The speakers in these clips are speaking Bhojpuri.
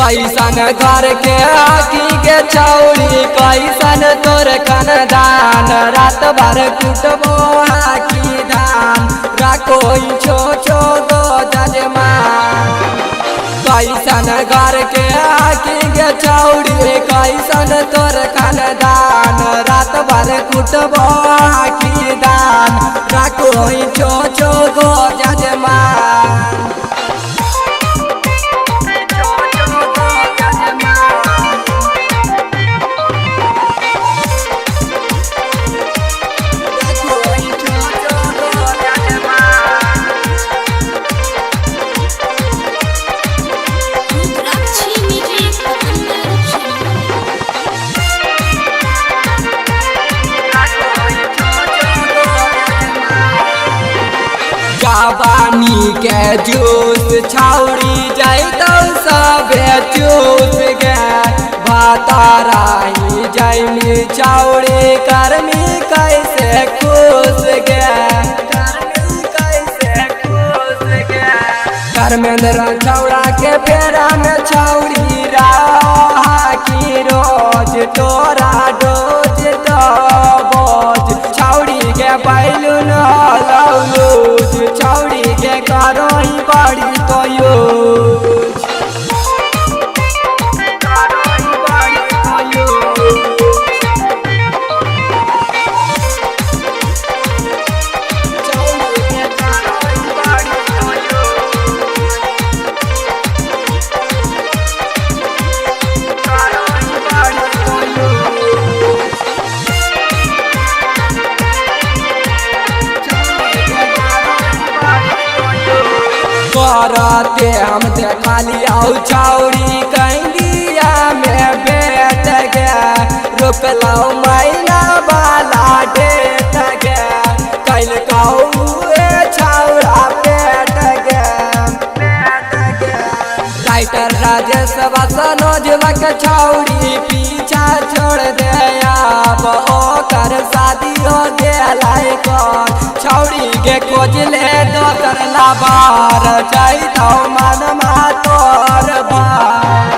कैसन घर के आखी के छौरी कैसन तोर खानदान रात भर कुटबो आखी धान राखो छो छो दो जजमान। कैसन घर के आखी के छौरी कैसन तोर खानदान रात भर कुटबो आखी धान राखो छो छो दो जजमान। जवानी के जूस छौरी जैतो सबे चूस गे भाताराई जैमी छौरी कर्मी कैसे खुश गे धर्मेंद्र छौड़ा के फेरा में छौरी रहा की रोज तोरा डोज बोझ छौड़ी के बैलून लौलूज छौड़ी के करो ही बड़ी तो यूज। करते हम खाली आउ छौरी कंडिया में बैठ गया रोक लो महीना वाला डेट गया कल कौए छौरा बैठ गया। राइटर राजेश सनोजवा के छौरी पीछा छोड़ दे अब ओकर शादी हो गया छौरी के खोज ले दोसर लाबार जाइतो मन तोर बार।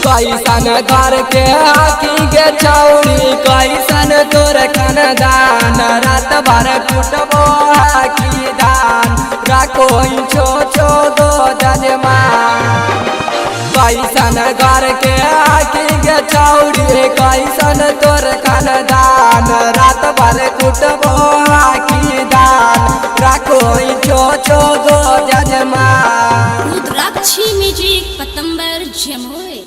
कैसन घर के आखी के छौरी कैसन तोर खानदान रात भर कुटबो आखी धान राखो छो छो दो जजमान। कैसन घर के आखी के छौरी कैसन तोर खानदान रात भर कुटबो आखी धान राखो छो छो दो जजमान। रुद्राक्षी म्यूजिक पतंबर जमुई।